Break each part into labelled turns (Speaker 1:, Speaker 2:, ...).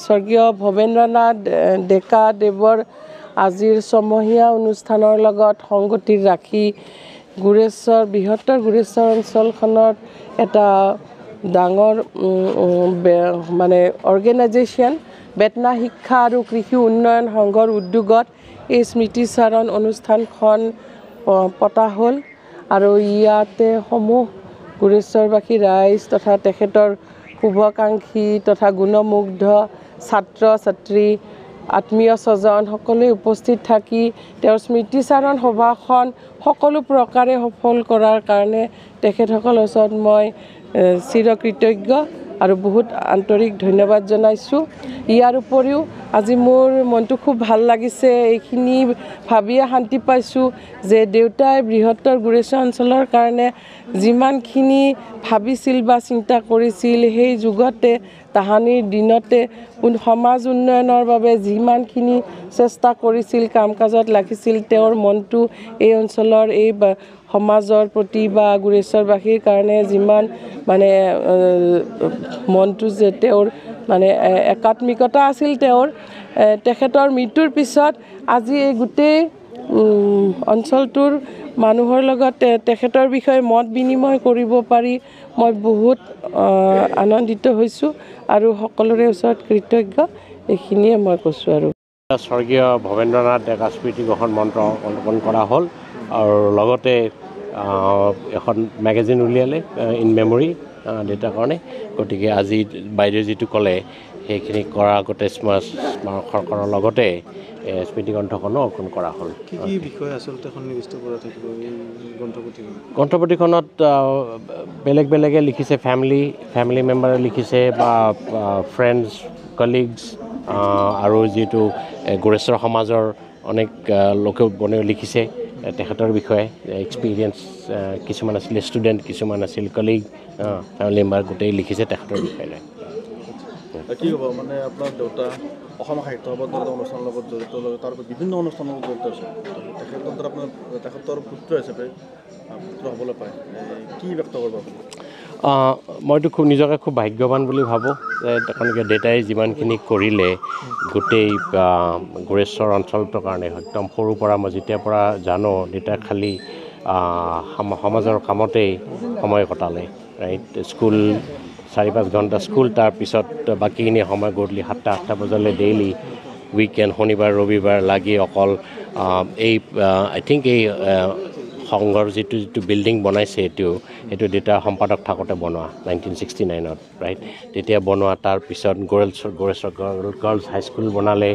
Speaker 1: স্বৰ্গীয় ভৱেন্দ্ৰনাথ ডেকা দেৱৰ আজিৰ ছমহীয়া অনুষ্ঠানৰ লগত সংগতি ৰাখি বৃহত্তৰ গুৰেশ্বৰ অঞ্চলখনত এটা ডাঙৰ মানে অৰ্গেনাইজেশ্যন বেতনা শিক্ষা আৰু কৃষি উন্নয়ন সংঘৰ উদ্যোগত এই স্মৃতিচাৰণ অনুষ্ঠানখন পতা হ'ল আৰু ইয়াতে সমূহ গুৰেশ্বৰবাসী ৰাইজ তথা তেখেতৰ শুভাকাংক্ষী তথা গুণমুগ্ধ ছাত্ৰ ছাত্ৰী আত্মীয় স্বজন সকলোৱে উপস্থিত থাকি তেওঁৰ স্মৃতিচাৰণ সভাখন সকলো প্ৰকাৰে সফল কৰাৰ কাৰণে তেখেতসকলৰ ওচৰত মই চিৰকৃতজ্ঞ আৰু বহুত আন্তৰিক ধন্যবাদ জনাইছোঁ। ইয়াৰ উপৰিও আজি মোৰ মনটো খুব ভাল লাগিছে, এইখিনি ভাবিয়ে শান্তি পাইছোঁ যে দেউতাই বৃহত্তৰ গুৰেশ্বৰ অঞ্চলৰ কাৰণে যিমানখিনি ভাবিছিল বা চিন্তা কৰিছিল সেই যুগতে তাহানিৰ দিনতে সমাজ উন্নয়নৰ বাবে যিমানখিনি চেষ্টা কৰিছিল কাম কাজত লাগিছিল তেওঁৰ মনটো এই অঞ্চলৰ এই সমাজৰ প্ৰতি বা গুৰেশ্বৰবাসীৰ কাৰণে যিমান মানে মনটো যে তেওঁৰ মানে একাত্মিকতা আছিল তেওঁৰ তেখেতৰ মৃত্যুৰ পিছত আজি এই গোটেই অঞ্চলটোৰ মানুহৰ লগত তেখেতৰ বিষয়ে মত বিনিময় কৰিব পাৰি মই বহুত আনন্দিত হৈছোঁ আৰু সকলোৰে ওচৰত কৃতজ্ঞ। এইখিনিয়ে মই কৈছোঁ। আৰু
Speaker 2: স্বৰ্গীয় ভৱেন্দ্ৰনাথ ডেকা স্মৃতি গ্ৰহণ মন্ত্ৰ অংকন কৰা হ'ল আৰু লগতে এখন মেগাজিন উলিয়ালে ইন মেমৰি দেউতাৰ কাৰণে। গতিকে আজি বাইদেউ যিটো ক'লে সেইখিনি কৰাৰ আগতে স্মাৰকৰ কৰাৰ লগতে স্মৃতিগ্ৰন্থখনো অংকন কৰা হ'ল।
Speaker 3: কি বিষয় আচলতে সন্নিৱিষ্ট কৰা থাকিব এই
Speaker 2: গ্ৰন্থপুথিখনত বেলেগ বেলেগে লিখিছে, ফেমিলি মেম্বাৰে লিখিছে বা ফ্ৰেণ্ডছ কলিগছ আৰু যিটো গুৰেশ্বৰ সমাজৰ অনেক লোকে লিখিছে তেখেতৰ বিষয়ে এক্সপিৰিয়েঞ্চ। কিছুমান আছিল ষ্টুডেণ্ট, কিছুমান আছিল কলিগ, ফেমিলি মেম্বাৰ গোটেই লিখিছে তেখেতৰ বিষয়ে।
Speaker 3: কি হ'ব মানে আপোনাৰ দেউতা অসম সাহিত্য সভাৰ দ্বাৰা অনুষ্ঠানৰ লগত জড়িত, তাৰ বিভিন্ন অনুষ্ঠানৰ লগত জড়িত আছে। তেখেতৰ পুত্ৰ হিচাপে পুত্ৰ হ'বলৈ পায়, কি ব্যক্ত কৰিব আপুনি?
Speaker 2: মইতো নিজকে খুব ভাগ্যৱান বুলি ভাবোঁ যে তেওঁলোকে দেউতাই যিমানখিনি কৰিলে গোটেই গুৰেশ্বৰ অঞ্চলটোৰ কাৰণে একদম সৰুৰ পৰা মই যেতিয়াৰ পৰা জানো দেউতাই খালী সমাজৰ কামতেই সময় কটালে। ৰাইট, স্কুল 4-5 ঘণ্টা স্কুল, তাৰপিছত বাকীখিনি সময় গধূলি 7-8 বজালৈ ডেইলি, উইকেণ্ড শনিবাৰ ৰবিবাৰ লাগি অকল এই আই থিংক এই সংঘৰ যিটো বিল্ডিং বনাইছে সেইটো দেউতা সম্পাদক থাকোঁতে বনোৱা 1969ত, ৰাইট, তেতিয়া বনোৱা। তাৰপিছত গুৰেশ্বৰ গাৰ্লছ হাইস্কুল বনালে,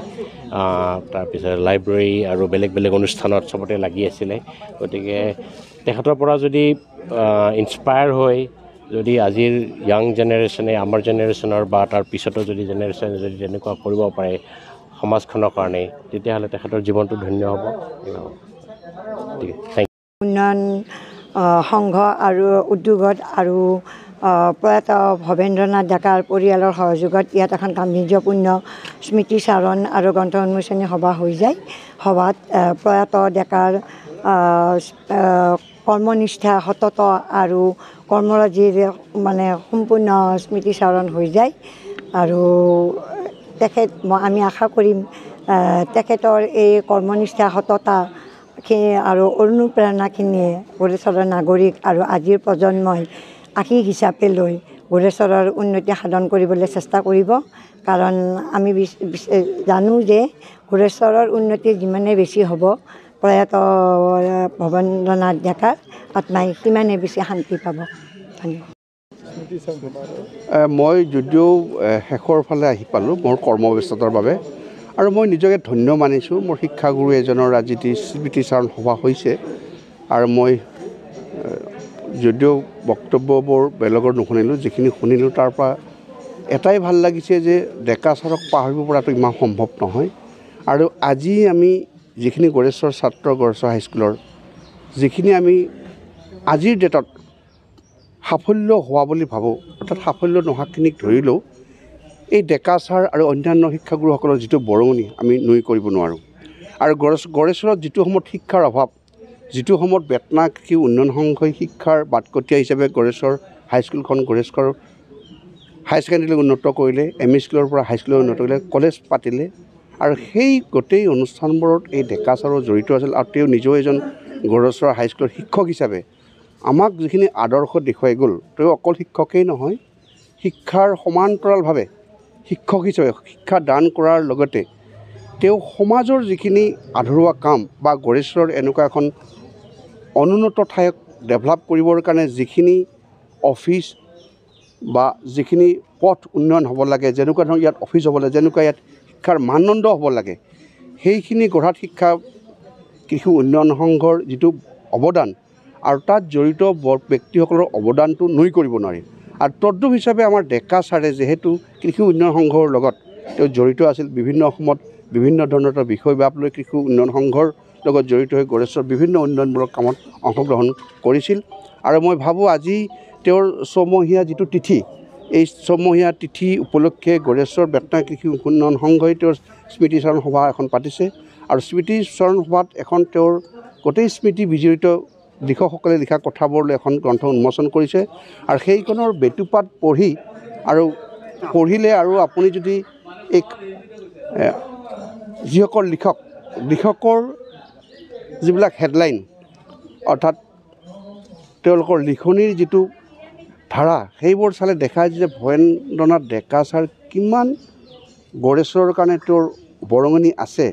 Speaker 2: তাৰপিছত লাইব্ৰেৰী আৰু বেলেগ বেলেগ অনুষ্ঠানত চবতে লাগি আছিলে। গতিকে তেখেতৰ পৰা যদি ইনস্পায়াৰ হৈ যদি আজিৰ ইয়াং জেনেৰেশ্যনে, আমাৰ জেনেৰেশ্যনৰ বা তাৰ পিছতো যদি জেনেৰেশ্যনে যদি তেনেকুৱা কৰিব পাৰে সমাজখনৰ কাৰণে, তেতিয়াহ'লে তেখেতৰ জীৱনটো ধন্য হ'ব। ঠিক আছে, থেংক ইউ।
Speaker 4: উন্নয়ন সংঘ আৰু উদ্যোগত আৰু প্ৰয়াত ভৱেন্দ্ৰনাথ ডেকাৰ পৰিয়ালৰ সহযোগত ইয়াত এখন গাম্ভীৰ্যপূৰ্ণ স্মৃতিচাৰণ আৰু গ্ৰন্থ উন্মোচনী সভা হৈ যায়। সভাত প্ৰয়াত ডেকাৰ কৰ্মনিষ্ঠা, সততা আৰু কৰ্মৰাজিৰ মানে সম্পূৰ্ণ স্মৃতিচাৰণ হৈ যায়। আৰু আমি আশা কৰিম তেখেতৰ এই কৰ্মনিষ্ঠা, সততা আৰু অনুপ্ৰেৰণাখিনিয়ে গুৰেশ্বৰৰ নাগৰিক আৰু আজিৰ প্ৰজন্মই আশীষ হিচাপে লৈ গুৰেশ্বৰৰ উন্নতি সাধন কৰিবলৈ চেষ্টা কৰিব। কাৰণ আমি জানো যে গুৰেশ্বৰৰ উন্নতি যিমানে বেছি হ'ব, প্ৰয়াত ভৱেন্দ্ৰনাথ ডেকাৰ আত্মাই সিমানে বেছি শান্তি পাব। ধন্যবাদ।
Speaker 5: মই যদিও শেষৰ ফালে আহি পালোঁ মোৰ কৰ্মব্যস্ততাৰ বাবে, আৰু মই নিজকে ধন্য মানিছোঁ। মোৰ শিক্ষাগুৰু এজনৰ আজি স্মৃতিচাৰণ সভা হৈছে, আৰু মই যদিও বক্তব্যবোৰ বেলেগৰ নুশুনিলোঁ, যিখিনি শুনিলোঁ তাৰ পৰা এটাই ভাল লাগিছে যে ডেকা ছাৰক পাহৰিব পৰাটো ইমান সম্ভৱ নহয়। আৰু আজি আমি যিখিনি গুৰেশ্বৰ ছাত্ৰ, গুৰেশ্বৰ হাইস্কুলৰ যিখিনি আমি আজিৰ ডেটত সাফল্য হোৱা বুলি ভাবোঁ, অৰ্থাৎ সাফল্য নোহোৱাখিনিক ধৰিলেও এই ডেকা ছাৰ আৰু অন্যান্য শিক্ষাগুৰুসকলৰ যিটো বৰঙণি আমি নুই কৰিব নোৱাৰোঁ। আৰু গুৰেশ্বৰত যিটো সময়ত শিক্ষাৰ অভাৱ, যিটো সময়ত বেতনা কৃষি উন্নয়ন সংঘই শিক্ষাৰ বাটকটীয়া হিচাপে গুৰেশ্বৰ হাইস্কুলখন গুৰেশ্বৰ হাই ছেকেণ্ডেৰীলৈ উন্নত কৰিলে, এম ই স্কুলৰ পৰা হাই স্কুললৈ উন্নত কৰিলে, কলেজ পাতিলে। আৰু সেই গোটেই অনুষ্ঠানবোৰত এই ডেকা ছাৰো জড়িত আছিল। আৰু তেওঁ নিজেও এজন গড়েশ্বৰ হাইস্কুলৰ শিক্ষক হিচাপে আমাক যিখিনি আদৰ্শ দেখুৱাই গ'ল, তেওঁ অকল শিক্ষকেই নহয়, শিক্ষাৰ সমান্তৰালভাৱে শিক্ষক হিচাপে শিক্ষা দান কৰাৰ লগতে তেওঁ সমাজৰ যিখিনি আধৰুৱা কাম বা গড়েশ্বৰৰ এনেকুৱা এখন অনুন্নত ঠাইক ডেভেলপ কৰিবৰ কাৰণে যিখিনি অফিচ বা যিখিনি পথ উন্নয়ন হ'ব লাগে, যেনেকুৱা ধৰণৰ ইয়াত অফিচ হ'ব লাগে, যেনেকুৱা ইয়াত শিক্ষাৰ মানদণ্ড হ'ব লাগে, সেইখিনি গঢ়াত শিক্ষা কৃষি উন্নয়ন সংঘৰ যিটো অৱদান আৰু তাত জড়িত ব্যক্তিসকলৰ অৱদানটো নুই কৰিব নোৱাৰি। আৰু তদ্ৰুপ হিচাপে আমাৰ ডেকা ছাৰে যিহেতু কৃষি উন্নয়ন সংঘৰ লগত তেওঁ জড়িত আছিল, বিভিন্ন সময়ত বিভিন্ন ধৰণৰ বিষয়বাব লৈ কৃষি উন্নয়ন সংঘৰ লগত জড়িত হৈ গড়েশ্বৰ বিভিন্ন উন্নয়নমূলক কামত অংশগ্ৰহণ কৰিছিল। আৰু মই ভাবোঁ আজি তেওঁৰ ছমহীয়া যিটো তিথি, এই ছমহীয়া তিথি উপলক্ষে গড়েশ্বৰ বেটনৰী কৃষি উন্নয়ন সংঘই তেওঁৰ স্মৃতিচাৰণ সভা এখন পাতিছে। আৰু স্মৃতিচাৰণ সভাত এখন তেওঁৰ গোটেই স্মৃতি বিজড়িত লিখকসকলে লিখা কথাবোৰলৈ এখন গ্ৰন্থ উন্মোচন কৰিছে। আৰু সেইখনৰ বেটুপাত পঢ়ি আৰু পঢ়িলে আৰু আপুনি যদি এই যিসকল লিখকৰ যিবিলাক হেডলাইন অৰ্থাৎ তেওঁলোকৰ লিখনিৰ যিটো ধাৰা, সেইবোৰ চালে দেখা যায় যে ভৱেন্দ্ৰনাথ ডেকা ছাৰ কিমান গড়েশ্বৰৰ কাৰণে তেওঁৰ বৰঙণি আছে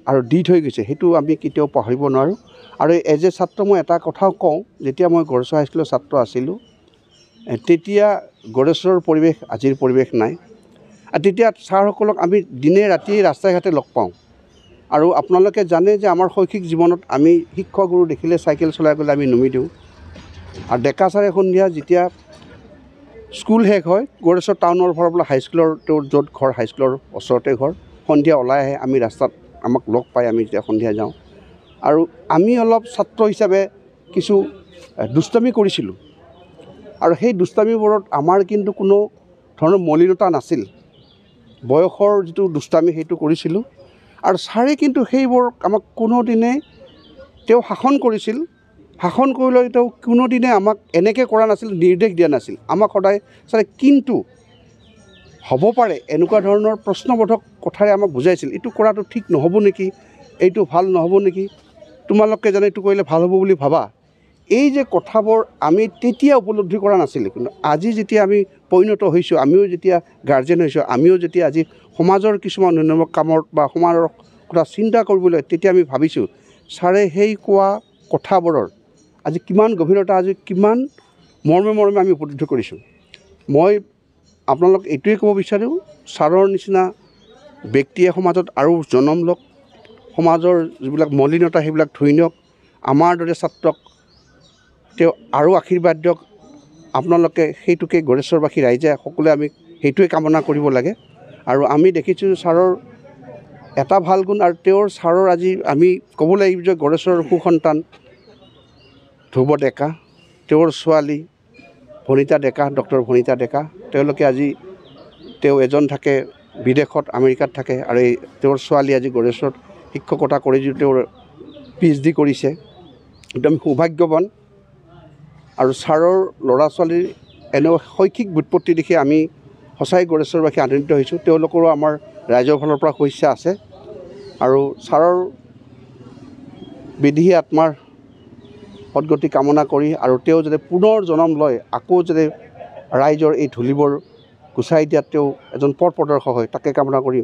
Speaker 5: আৰু দি থৈ গৈছে, সেইটো আমি কেতিয়াও পাহৰিব নোৱাৰোঁ। আৰু এজ এ ছাত্ৰ মই এটা কথাও কওঁ, যেতিয়া মই গড়েশ্বৰ হাইস্কুলৰ ছাত্ৰ আছিলোঁ, তেতিয়া গড়েশ্বৰৰ পৰিৱেশ আজিৰ পৰিৱেশ নাই। আৰু তেতিয়া ছাৰসকলক আমি দিনে ৰাতিয়ে ৰাস্তাই ঘাটে লগ পাওঁ। আৰু আপোনালোকে জানে যে আমাৰ শৈক্ষিক জীৱনত আমি শিক্ষক গুৰু দেখিলে চাইকেল চলাই গ'লে আমি নমি দিওঁ। আৰু ডেকা ছাৰে সন্ধিয়া যেতিয়া স্কুল শেষ হয়, গড়েশ্বৰ টাউনৰ ফালৰ পৰা হাইস্কুলৰ তেওঁৰ য'ত ঘৰ, হাইস্কুলৰ ওচৰতে ঘৰ, সন্ধিয়া ওলাই আহে, আমি ৰাস্তাত আমাক লগ পাই আমি যেতিয়া সন্ধিয়া যাওঁ। আৰু আমি অলপ ছাত্ৰ হিচাপে কিছু দুষ্টামি কৰিছিলোঁ। আৰু সেই দুষ্টামিবোৰত আমাৰ কিন্তু কোনো ধৰণৰ মলিনতা নাছিল, বয়সৰ যিটো দুষ্টামি সেইটো কৰিছিলোঁ। আৰু ছাৰে কিন্তু সেইবোৰ আমাক কোনোদিনে তেওঁ শাসন কৰিছিল, শাসন কৰিলেও তেওঁ কোনোদিনে আমাক এনেকৈ কৰা নাছিল, নিৰ্দেশ দিয়া নাছিল। আমাক সদায় ছাৰে কিন্তু হ'ব পাৰে এনেকুৱা ধৰণৰ প্ৰশ্নবোধক কথাৰে আমাক বুজাইছিল, এইটো কৰাটো ঠিক নহ'ব নেকি, এইটো ভাল নহ'ব নেকি, তোমালোকে জানে এইটো কৰিলে ভাল হ'ব বুলি ভাবা। এই যে কথাবোৰ আমি তেতিয়া উপলব্ধি কৰা নাছিলোঁ, কিন্তু আজি যেতিয়া আমি পৰিণত হৈছোঁ, আমিও যেতিয়া গাৰ্জেন হৈছোঁ, আমিও যেতিয়া আজি সমাজৰ কিছুমান উন্নয়নমূলক কামত বা সমাজৰ কথা চিন্তা কৰিবলৈ, তেতিয়া আমি ভাবিছোঁ ছাৰে সেই কোৱা কথাবোৰৰ আজি কিমান গভীৰতা, আজি কিমান মৰ্মে মৰ্মে আমি উপলব্ধি কৰিছোঁ। মই আপোনালোক এইটোৱে ক'ব বিচাৰোঁ, ছাৰৰ নিচিনা ব্যক্তিয়ে সমাজত আৰু জনম লওক, সমাজৰ যিবিলাক মলিনতা সেইবিলাক ধুই নিয়ক, আমাৰ দৰে ছাত্ৰক তেওঁ আৰু আশীৰ্বাদ দিয়ক। আপোনালোকে সেইটোকে গড়েশ্বৰবাসী ৰাইজে সকলোৱে আমি সেইটোৱে কামনা কৰিব লাগে। আৰু আমি দেখিছোঁ ছাৰৰ এটা ভাল গুণ, আৰু তেওঁৰ ছাৰৰ আজি আমি ক'ব লাগিব যে গড়েশ্বৰৰ সুসন্তান ধ্ৰুৱ ডেকা, তেওঁৰ ছোৱালী ভনিতা ডেকা, ডক্টৰ ভনিতা ডেকা, তেওঁলোকে আজি তেওঁ এজন থাকে বিদেশত, আমেৰিকাত থাকে, আৰু এই তেওঁৰ ছোৱালী আজি গড়েশ্বৰত শিক্ষকতা কৰি যদিও তেওঁৰ PhD কৰিছে, একদম সৌভাগ্যৱান। আৰু ছাৰৰ ল'ৰা ছোৱালীৰ এনে শৈক্ষিক ব্যুৎপত্তি দেখি আমি সঁচাই গড়েশ্বৰবাসী আনন্দিত হৈছোঁ। তেওঁলোকৰো আমাৰ ৰাইজৰ ফালৰ পৰা শুভেচ্ছা আছে। আৰু ছাৰৰ বিদেহী আত্মাৰ সদগতি কামনা কৰি, আৰু তেওঁ যাতে পুনৰ জনম লয়, আকৌ যাতে ৰাইজৰ এই ধূলিবোৰ গুচাই দিয়াত তেওঁ এজন পথ প্ৰদৰ্শক হয়, তাকে কামনা কৰি